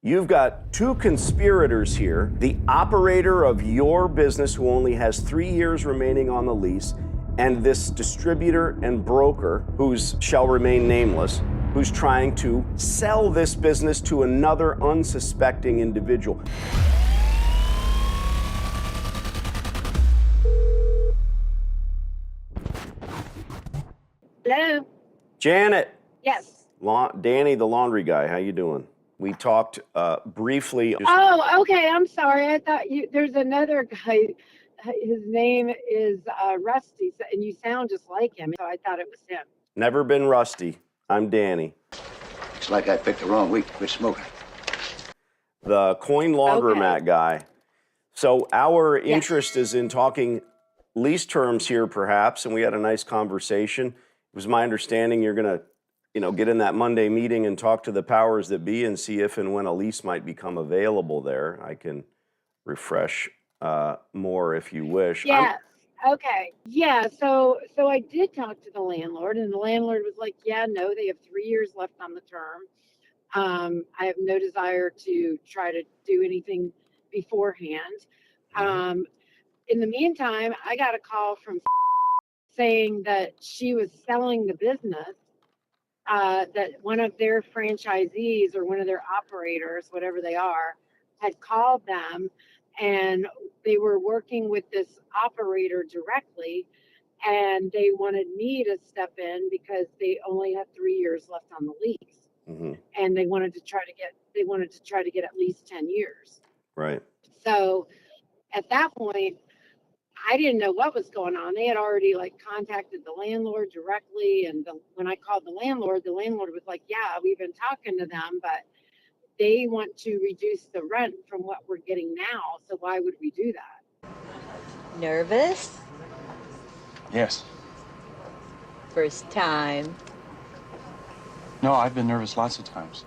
You've got two conspirators here, the operator of your business who only has 3 years remaining on the lease, and this distributor and broker who's shall remain nameless, who's trying to sell this business to another unsuspecting individual. Hello? Janet. Yes. Danny, the laundry guy, how you doing? We talked briefly. Oh, okay. I'm sorry. I thought there's another guy. His name is Rusty, and you sound just like him, so I thought it was him. Never been Rusty. I'm Danny. Looks like I picked the wrong week to quit smoking. The coin laundromat guy. So our Yes. interest is in talking lease terms here, perhaps, and we had a nice conversation. It was my understanding you're going to, get in that Monday meeting and talk to the powers that be and see if and when a lease might become available there. I can refresh more if you wish. Yes. Okay. Yeah. So I did talk to the landlord, and the landlord was like, "Yeah, no, they have 3 years left on the term. I have no desire to try to do anything beforehand." In the meantime, I got a call from saying that she was selling the business, that one of their franchisees or one of their operators, whatever they are, had called them, and they were working with this operator directly, and they wanted me to step in because they only had 3 years left on the lease. Mm-hmm. And they wanted to try to get at least 10 years. Right. So at that point, I didn't know what was going on. They had already contacted the landlord directly. And when I called the landlord was like, "Yeah, we've been talking to them, but they want to reduce the rent from what we're getting now. So why would we do that?" Nervous? Yes. First time? No, I've been nervous lots of times.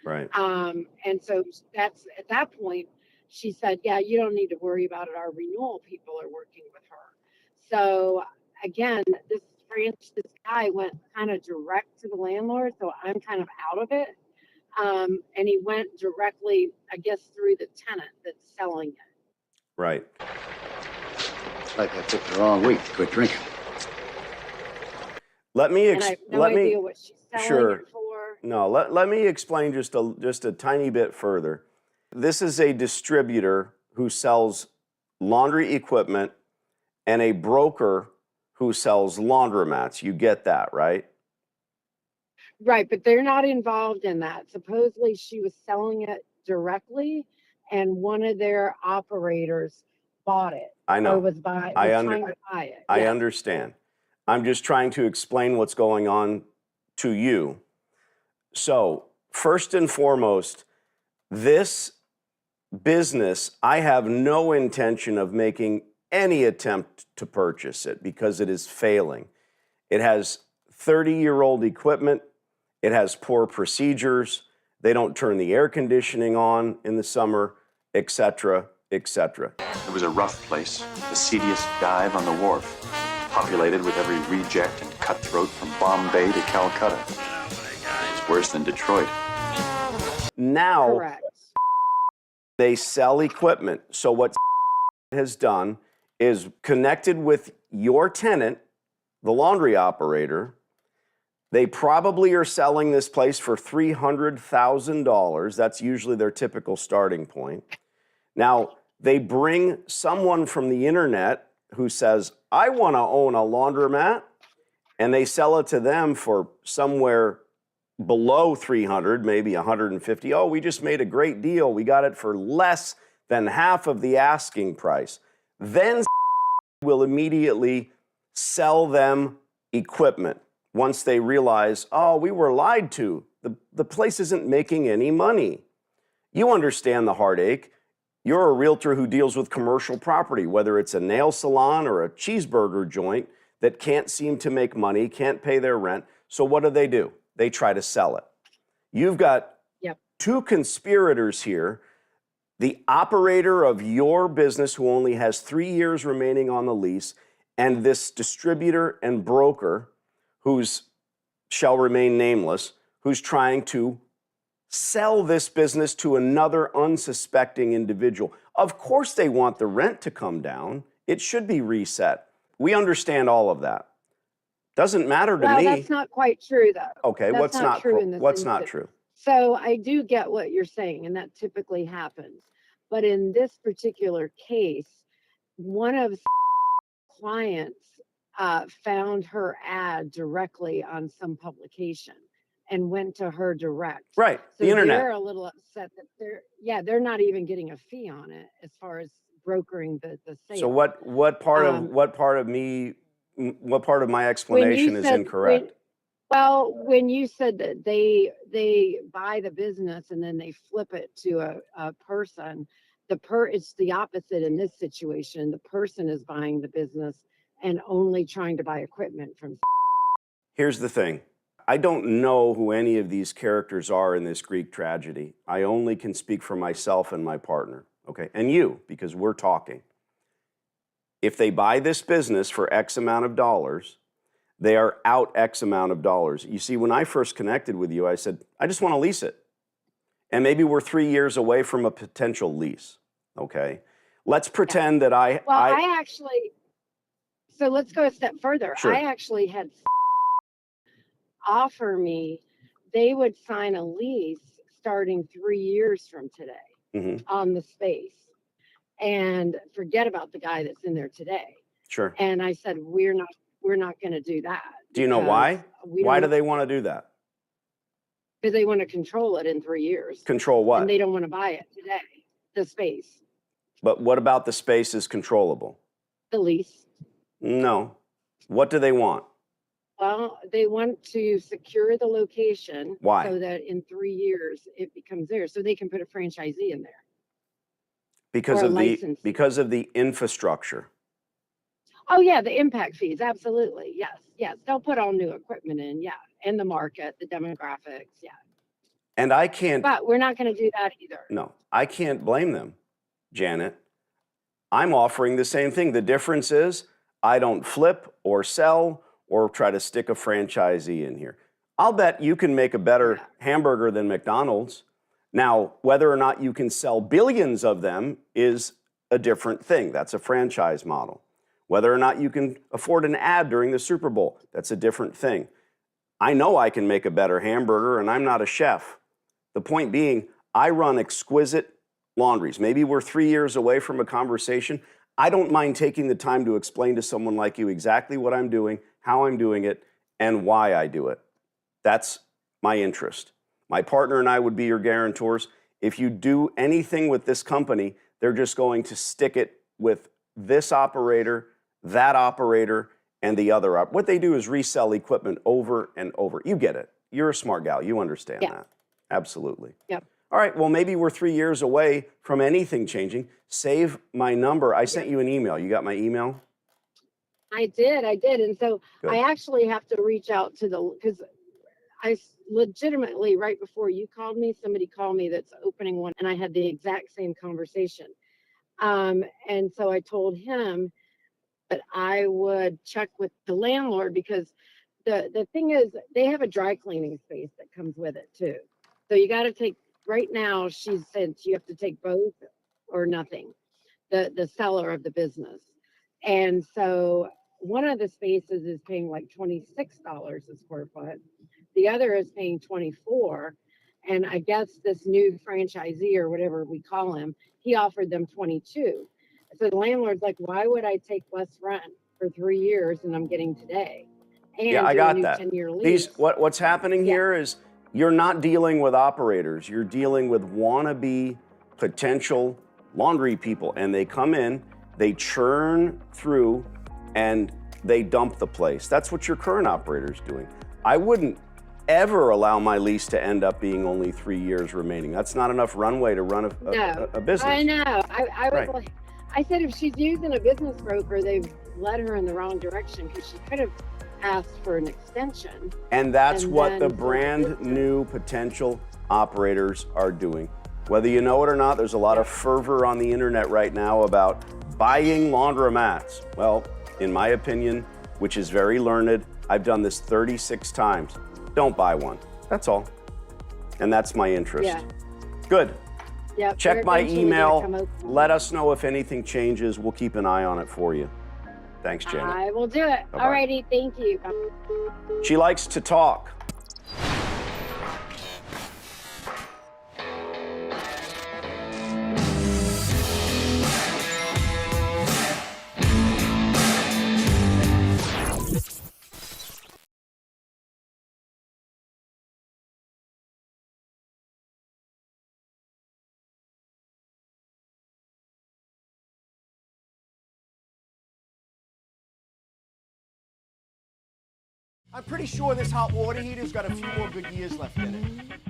Right. And so that's at that point, she said, "Yeah, you don't need to worry about it. Our renewal people are working with her." So again, this guy went kind of direct to the landlord, so I'm kind of out of it. And he went directly, I guess, through the tenant that's selling it. Right. Looks like I picked the wrong week to quit drinking. Let me And I have no idea what she's selling it for. No, let me explain just a tiny bit further. This is a distributor who sells laundry equipment and a broker who sells laundromats. You get that, right? Right, but they're not involved in that. Supposedly she was selling it directly, and one of their operators bought it. I know. Or was trying to buy it. I Yeah. understand. I'm just trying to explain what's going on to you. So, first and foremost, this business, I have no intention of making any attempt to purchase it because it is failing. It has 30-year-old equipment. It has poor procedures. They don't turn the air conditioning on in the summer, etc., etc. It was a rough place, the seediest dive on the wharf, populated with every reject and cutthroat from Bombay to Calcutta. It's worse than Detroit. Now, Correct. they sell equipment. So what has done is connected with your tenant, the laundry operator. They probably are selling this place for $300,000. That's usually their typical starting point. Now, they bring someone from the internet who says, "I want to own a laundromat," and they sell it to them for somewhere below 300, maybe 150. "Oh, we just made a great deal. We got it for less than half of the asking price." Then will immediately sell them equipment once they realize, "Oh, we were lied to. The place isn't making any money." You understand the heartache. You're a realtor who deals with commercial property, whether it's a nail salon or a cheeseburger joint that can't seem to make money, can't pay their rent. So what do? They try to sell it. You've got two conspirators here, the operator of your business who only has 3 years remaining on the lease, and this distributor and broker who's shall remain nameless, who's trying to sell this business to another unsuspecting individual. Of course they want the rent to come down. It should be reset. We understand all of that. Doesn't matter to Well, me. that's not quite true, though. Okay, That's what's not true in this what's not instance. true? So I do get what you're saying, and that typically happens. But in this particular case, one of clients found her ad directly on some publication and went to her direct. Right, So the internet. they're a little upset that they're not even getting a fee on it as far as brokering the sale. So what part of my explanation is incorrect? When you said that they buy the business and then they flip it to a person, it's the opposite in this situation. The person is buying the business and only trying to buy equipment from. Here's the thing. I don't know who any of these characters are in this Greek tragedy. I only can speak for myself and my partner, okay? And you, because we're talking. If they buy this business for X amount of dollars, they are out X amount of dollars. You see, when I first connected with you, I said, I just want to lease it. And maybe we're 3 years away from a potential lease, okay? Let's pretend that So let's go a step further. Sure. I actually had offer me they would sign a lease starting 3 years from today on the space and forget about the guy that's in there today. Sure. And I said, we're not going to do that. Do you know why? Why do they want to do that? Because they want to control it in 3 years. Control what? And they don't want to buy it today, the space. But what about the space is controllable? The lease. No. What do they want? Well, they want to secure the location. Why? So that in 3 years it becomes theirs, so they can put a franchisee in there. Because of the infrastructure. Oh yeah, the impact fees, absolutely. Yes. They'll put all new equipment in, yeah. And the market, the demographics, yeah. And I can't. But we're not going to do that either. No, I can't blame them, Janet. I'm offering the same thing. The difference is I don't flip or sell or try to stick a franchisee in here. I'll bet you can make a better hamburger than McDonald's. Now, whether or not you can sell billions of them is a different thing. That's a franchise model. Whether or not you can afford an ad during the Super Bowl, that's a different thing. I know I can make a better hamburger, and I'm not a chef. The point being, I run exquisite laundries. Maybe we're 3 years away from a conversation. I don't mind taking the time to explain to someone like you exactly what I'm doing, how I'm doing it, and why I do it. That's my interest. My partner and I would be your guarantors. If you do anything with this company, they're just going to stick it with this operator, that operator, and the other. What they do is resell equipment over and over. You get it. You're a smart gal. You understand that. Absolutely. Yep. All right, well, maybe we're 3 years away from anything changing. Save my number. I sent you an email. You got my email? I did. And so Good. I actually have to reach out to because I legitimately, right before you called me, somebody called me that's opening one, and I had the exact same conversation. And so I told him that I would check with the landlord because the thing is they have a dry cleaning space that comes with it too. So you got to take, right now she said you have to take both or nothing, the seller of the business. And so one of the spaces is paying like $26 a square foot. The other is paying $24. And I guess this new franchisee or whatever we call him, he offered them $22. So the landlord's like, why would I take less rent for 3 years than I'm getting today? And Yeah, I got that. 10-year lease. What's happening here is you're not dealing with operators. You're dealing with wannabe potential laundry people. And they come in, they churn through, and they dump the place. That's what your current operator's doing. I wouldn't ever allow my lease to end up being only 3 years remaining. That's not enough runway to run a business. I know. I was Right. like, I said if she's using a business broker, they've led her in the wrong direction because she could have asked for an extension. And that's And what the then- brand new potential operators are doing. Whether you know it or not, there's a lot of fervor on the internet right now about buying laundromats. Well, in my opinion, which is very learned, I've done this 36 times. Don't buy one. That's all. and that's my interest. Yeah. Good. Yep. Check they're my eventually gonna come email. open. Let us know if anything changes. We'll keep an eye on it for you. Thanks, Janet. I will do it. Bye-bye. Alrighty, thank you. She likes to talk. I'm pretty sure this hot water heater's got a few more good years left in it.